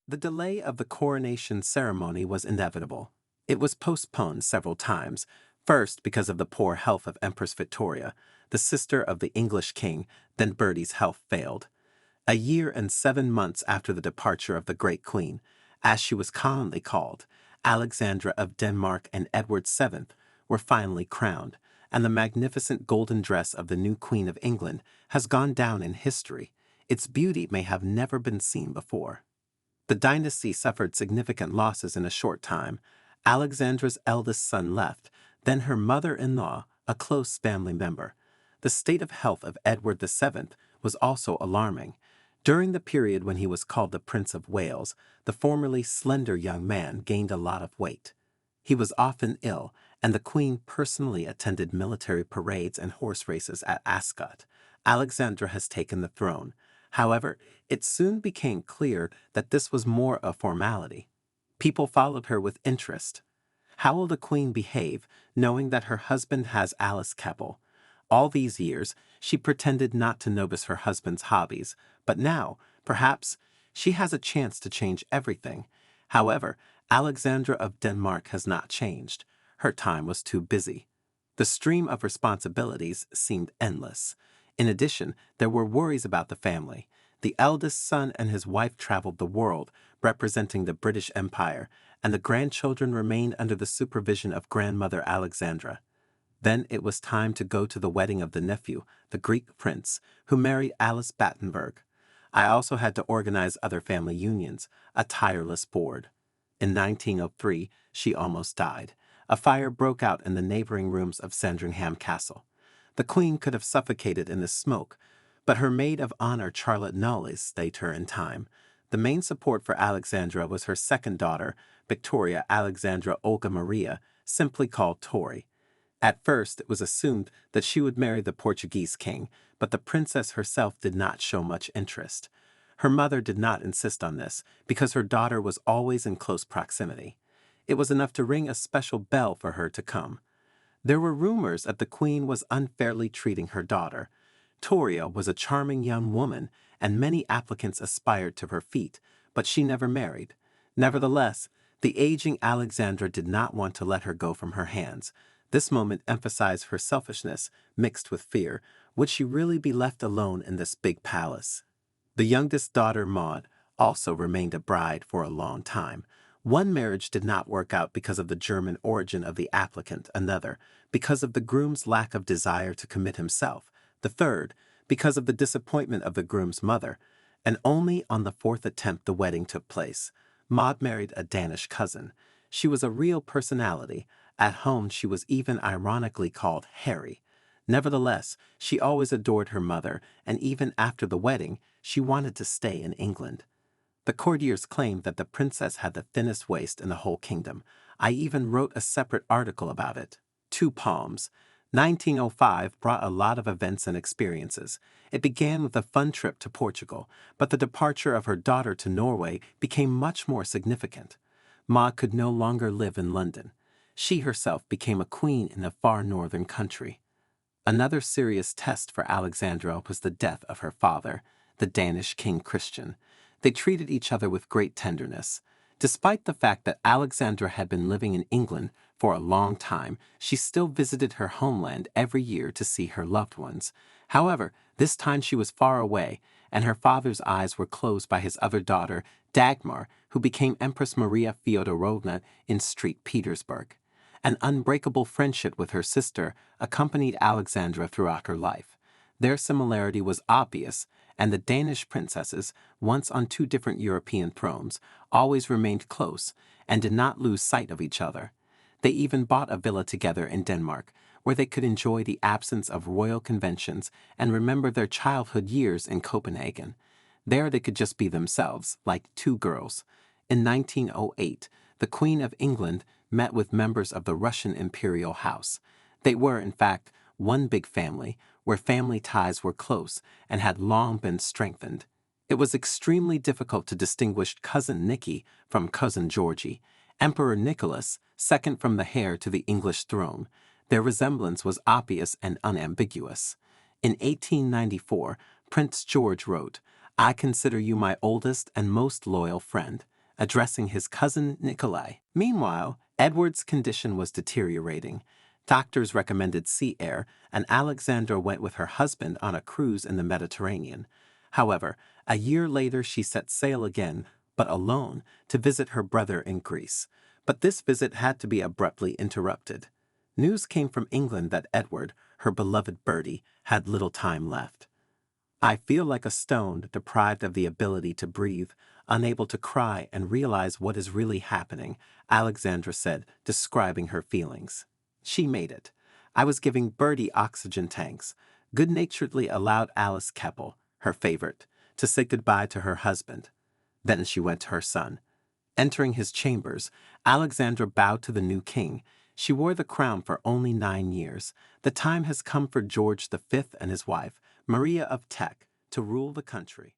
The delay of the coronation ceremony was inevitable. It was postponed several times, first because of the poor health of Empress Victoria, the sister of the English king, then Bertie's health failed. A year and 7 months after the departure of the great queen, as she was commonly called, Alexandra of Denmark and Edward VII were finally crowned, and the magnificent golden dress of the new Queen of England has gone down in history. Its beauty may have never been seen before. The dynasty suffered significant losses in a short time. Alexandra's eldest son left, then her mother-in-law, a close family member. The state of health of Edward VII was also alarming. During the period when he was called the Prince of Wales, the formerly slender young man gained a lot of weight. He was often ill, and the Queen personally attended military parades and horse races at Ascot. Alexandra has taken the throne. However, it soon became clear that this was more a formality. People followed her with interest. How will the Queen behave, knowing that her husband has Alice Keppel? All these years, she pretended not to notice her husband's hobbies, but now, perhaps, she has a chance to change everything. However, Alexandra of Denmark has not changed. Her time was too busy. The stream of responsibilities seemed endless. In addition, there were worries about the family. The eldest son and his wife traveled the world, representing the British Empire, and the grandchildren remained under the supervision of grandmother Alexandra. Then it was time to go to the wedding of the nephew, the Greek prince, who married Alice Battenberg. I also had to organize other family unions, a tireless board. In 1903, she almost died. A fire broke out in the neighboring rooms of Sandringham Castle. The Queen could have suffocated in the smoke, but her maid of honor Charlotte Knollys saved her in time. The main support for Alexandra was her second daughter, Victoria Alexandra Olga Maria, simply called Tori. At first, it was assumed that she would marry the Portuguese king, but the princess herself did not show much interest. Her mother did not insist on this, because her daughter was always in close proximity. It was enough to ring a special bell for her to come. There were rumors that the Queen was unfairly treating her daughter. Toria was a charming young woman, and many applicants aspired to her feet, but she never married. Nevertheless, the aging Alexandra did not want to let her go from her hands. This moment emphasized her selfishness, mixed with fear. Would she really be left alone in this big palace? The youngest daughter, Maud, also remained a bride for a long time. One marriage did not work out because of the German origin of the applicant, another, because of the groom's lack of desire to commit himself, the third, because of the disappointment of the groom's mother, and only on the fourth attempt the wedding took place. Maud married a Danish cousin. She was a real personality. At home she was even ironically called Harry. Nevertheless, she always adored her mother, and even after the wedding, she wanted to stay in England. The courtiers claimed that the princess had the thinnest waist in the whole kingdom. I even wrote a separate article about it. 2 Palms. 1905 brought a lot of events and experiences. It began with a fun trip to Portugal, but the departure of her daughter to Norway became much more significant. Maud could no longer live in London. She herself became a queen in a far northern country. Another serious test for Alexandra was the death of her father, the Danish King Christian. They treated each other with great tenderness. Despite the fact that Alexandra had been living in England for a long time, she still visited her homeland every year to see her loved ones. However, this time she was far away, and her father's eyes were closed by his other daughter, Dagmar, who became Empress Maria Feodorovna in St. Petersburg. An unbreakable friendship with her sister accompanied Alexandra throughout her life. Their similarity was obvious, and the Danish princesses, once on 2 different European thrones, always remained close and did not lose sight of each other. They even bought a villa together in Denmark, where they could enjoy the absence of royal conventions and remember their childhood years in Copenhagen. There they could just be themselves, like 2 girls. In 1908, the Queen of England met with members of the Russian imperial house. They were, in fact, one big family, where family ties were close and had long been strengthened. It was extremely difficult to distinguish Cousin Nicky from Cousin Georgie, Emperor Nicholas, second from the heir to the English throne. Their resemblance was obvious and unambiguous. In 1894, Prince George wrote, "I consider you my oldest and most loyal friend." addressing his cousin Nikolai. Meanwhile, Edward's condition was deteriorating. Doctors recommended sea air, and Alexandra went with her husband on a cruise in the Mediterranean. However, a year later she set sail again, but alone, to visit her brother in Greece. But this visit had to be abruptly interrupted. News came from England that Edward, her beloved Bertie, had little time left. "I feel like a stone, deprived of the ability to breathe, unable to cry and realize what is really happening," Alexandra said, describing her feelings. She made it. "I was giving Bertie oxygen tanks," good-naturedly allowed Alice Keppel, her favorite, to say goodbye to her husband. Then she went to her son. Entering his chambers, Alexandra bowed to the new king. She wore the crown for only 9 years. The time has come for George V and his wife, Maria of Teck, to rule the country.